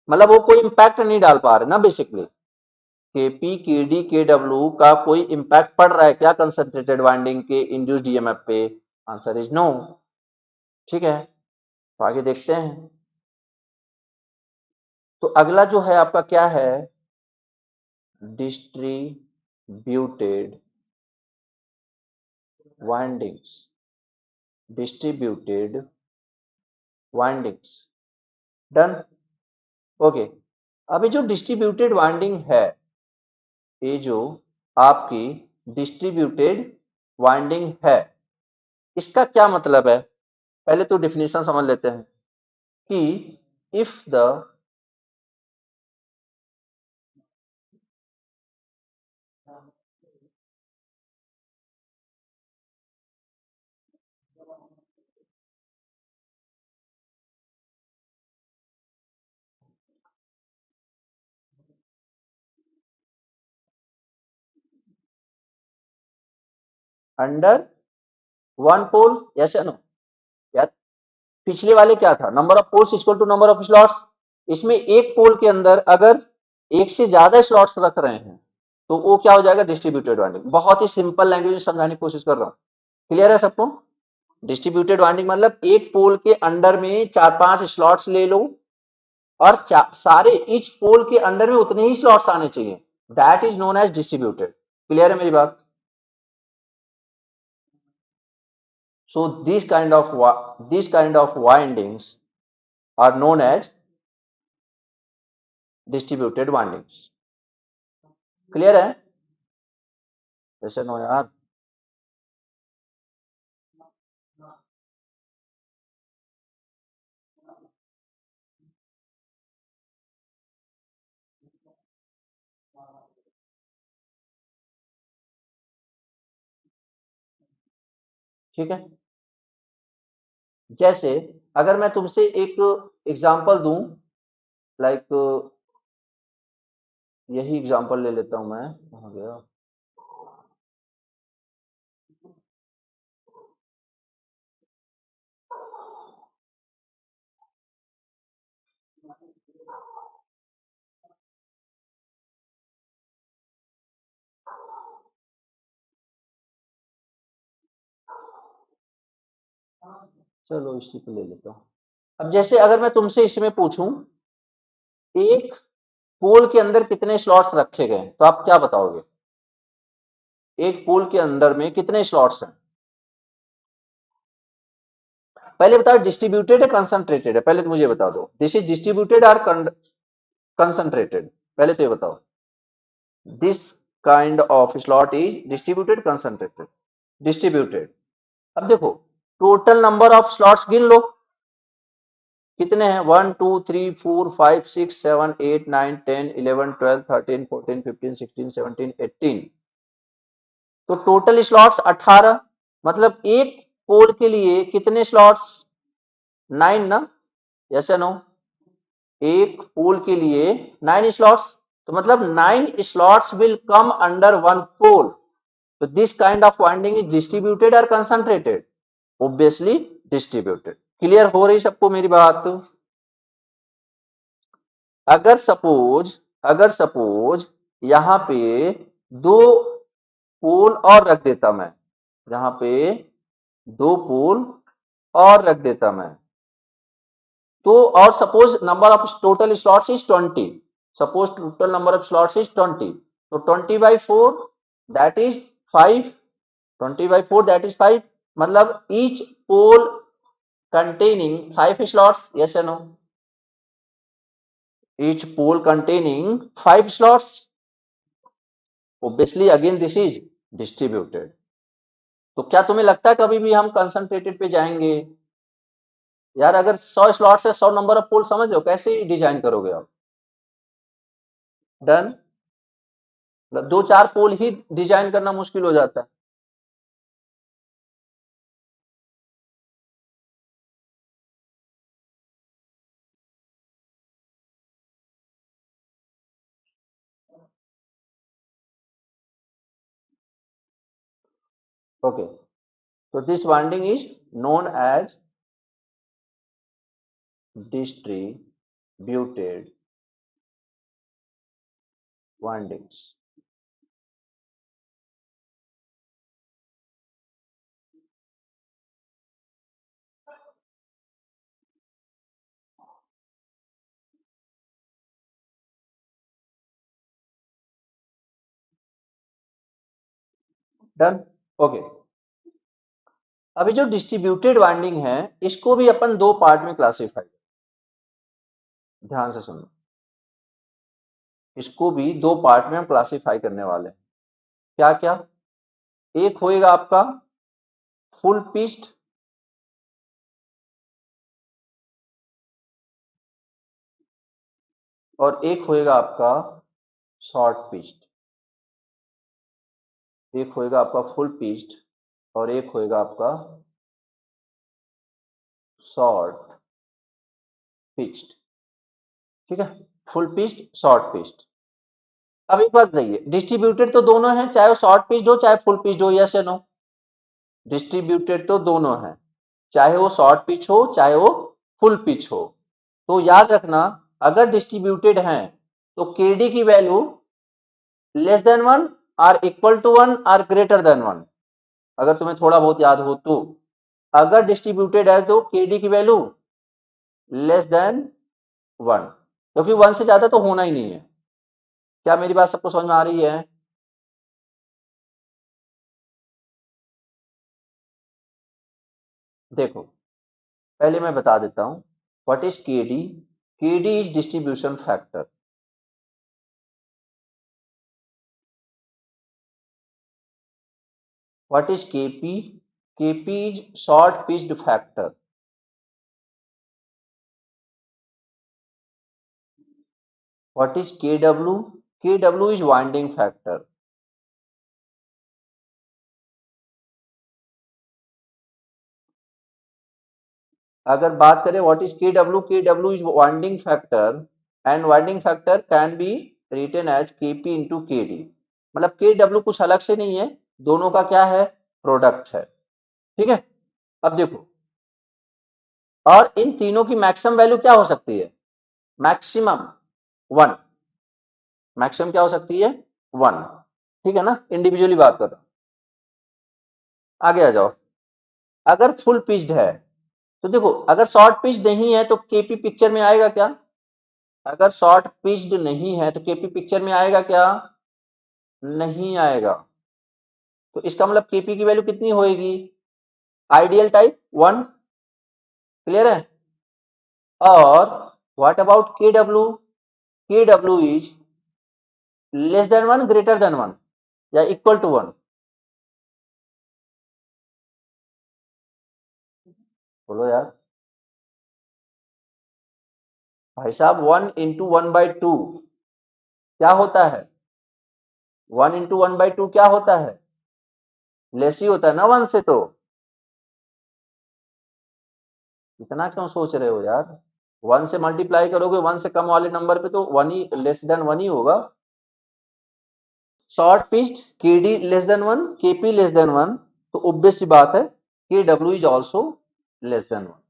मतलब वो कोई इंपैक्ट नहीं डाल पा रहे ना बेसिकली। केपी, केडी, केडब्ल्यू का कोई इंपैक्ट पड़ रहा है क्या कंसंट्रेटेड वाइंडिंग के इंड्यूस्ड ईएमएफ पे? Answer is no. ठीक है, तो आगे देखते हैं। तो अगला जो है आपका क्या है, distributed windings. Distributed windings, done, okay. अभी जो डिस्ट्रीब्यूटेड वाइंडिंग है, ये जो आपकी डिस्ट्रीब्यूटेड वाइंडिंग है, इसका क्या मतलब है? पहले तो डिफिनीशन समझ लेते हैं कि if the under one pole, yes या नो? या पिछले वाले क्या था, number of poles equal to number of slots. इसमें एक पोल के अंदर अगर एक से ज्यादा स्लॉट्स रख रहे हैं तो वो क्या हो जाएगा, डिस्ट्रीब्यूटेड वाइंडिंग। बहुत ही सिंपल लैंग्वेज में समझाने की कोशिश कर रहा हूँ, क्लियर है सबको? डिस्ट्रीब्यूटेड वाइंडिंग मतलब एक पोल के अंडर में चार पांच स्लॉट्स ले लो, और सारे ईच पोल के अंडर में उतने ही स्लॉट्स आने चाहिए, that is known as distributed. Clear है मेरी बात? So this kind of windings are known as distributed windings. Clear है? जैसे नो यार। ठीक है, जैसे अगर मैं तुमसे एक एग्जांपल दूं, लाइक यही एग्जांपल ले लेता हूं मैं, कहाँ गया? चलो इसी को ले लेता हूं। अब जैसे अगर मैं तुमसे इसमें पूछूं, एक पोल के अंदर कितने स्लॉट्स रखे गए तो आप क्या बताओगे? एक पोल के अंदर में कितने स्लॉट्स हैं? पहले बताओ, डिस्ट्रीब्यूटेड है कंसंट्रेटेड है? पहले तो मुझे बता दो, दिस इज डिस्ट्रीब्यूटेड और कंसंट्रेटेड? पहले तो ये बताओ, this kind of slot is distributed concentrated? Distributed. अब देखो, टोटल नंबर ऑफ स्लॉट्स गिन लो, कितने हैं? 1 2 3 4 5 6 7 8 9 10 11 12 13 14 15 16 17 18। तो टोटल स्लॉट्स 18। मतलब एक पोल के लिए कितने स्लॉट्स? 9 ना, यस या नो? एक पोल के लिए 9 स्लॉट्स, तो मतलब 9 slots will come under one pole. तो this kind of winding is distributed और कंसंट्रेटेड? Obviously distributed. क्लियर हो रही सबको मेरी बात? अगर सपोज यहां पे दो पोल और रख देता मैं, यहां पे दो पोल और रख देता मैं, तो और suppose number of total slots is 20, suppose total number of slots is 20, तो 20/4 दैट इज 5, 20/4 दैट इज 5। मतलब each pole containing 5 slots, yes or no? Each pole containing 5 slots, obviously again this is distributed। तो क्या तुम्हें लगता है कभी भी हम कंसंट्रेटेड पे जाएंगे? यार अगर 100 स्लॉट से 100 नंबर ऑफ पोल, समझ लो कैसे डिजाइन करोगे आप। डन। दो चार पोल ही डिजाइन करना मुश्किल हो जाता है। Okay, so this winding is known as distributed windings. Done. Okay, अभी जो डिस्ट्रीब्यूटेड वाइंडिंग है, इसको भी अपन दो पार्ट में क्लासिफाई, ध्यान से सुनो, इसको भी दो पार्ट में हम क्लासिफाई करने वाले हैं। क्या क्या? एक होएगा आपका फुल पिच्ड, और एक होएगा आपका शॉर्ट पिच्ड। एक होएगा आपका फुल पिच्ड और एक होएगा आपका शॉर्ट पिच्ड। ठीक है, फुल पिच्ड, शॉर्ट पिच्ड। अब एक बात बताइए, डिस्ट्रीब्यूटेड तो दोनों हैं, चाहे वो शॉर्ट पिच्ड हो चाहे फुल पिच्ड हो, यस या नो? डिस्ट्रीब्यूटेड तो दोनों हैं, चाहे वो शॉर्ट पिच हो चाहे वो फुल पिच हो। तो याद रखना, अगर डिस्ट्रीब्यूटेड हैं तो केडी की value less than one, or equal to one, or greater than one. अगर तुम्हें थोड़ा बहुत याद हो तो, अगर डिस्ट्रीब्यूटेड है तो केडी की वैल्यू लेस देन वन, क्योंकि वन से ज्यादा तो होना ही नहीं है। क्या मेरी बात सबको समझ में आ रही है? देखो, पहले मैं बता देता हूं what is KD. KD is distribution factor. What is Kp? Kp is short pitched factor. What is Kw? Kw is winding factor. अगर बात करें what is Kw, Kw is winding factor and winding factor can be written as Kp into Kd. मतलब Kw कुछ अलग से नहीं है, दोनों का क्या है, प्रोडक्ट है। ठीक है, अब देखो, और इन तीनों की मैक्सिमम वैल्यू क्या हो सकती है? Maximum one. मैक्सिमम क्या हो सकती है? वन। ठीक है ना, इंडिविजुअली बात कर रहा हूं। आगे आ जाओ। अगर फुल पिच्ड है तो देखो, अगर शॉर्ट पिच नहीं है तो केपी पिक्चर में आएगा क्या? अगर शॉर्ट पिच्ड नहीं है तो केपी पिक्चर में आएगा क्या? नहीं आएगा। तो इसका मतलब केपी की वैल्यू कितनी होएगी? Ideal type one. क्लियर है? और व्हाट अबाउट के डब्ल्यू? के W is less than one, greater than one, या इक्वल टू वन? बोलो यार। भाई साहब, one into one by two क्या होता है? One into one by two क्या होता है? लेस ही होता है ना वन से। तो इतना क्यों सोच रहे हो यार? वन से मल्टीप्लाई करोगे वन से कम वाले नंबर पे तो वन ही, लेस देन वन ही होगा। Short pitched, KD less than one, KP less than one, तो ऑब्वियस सी बात है के W is also less than one.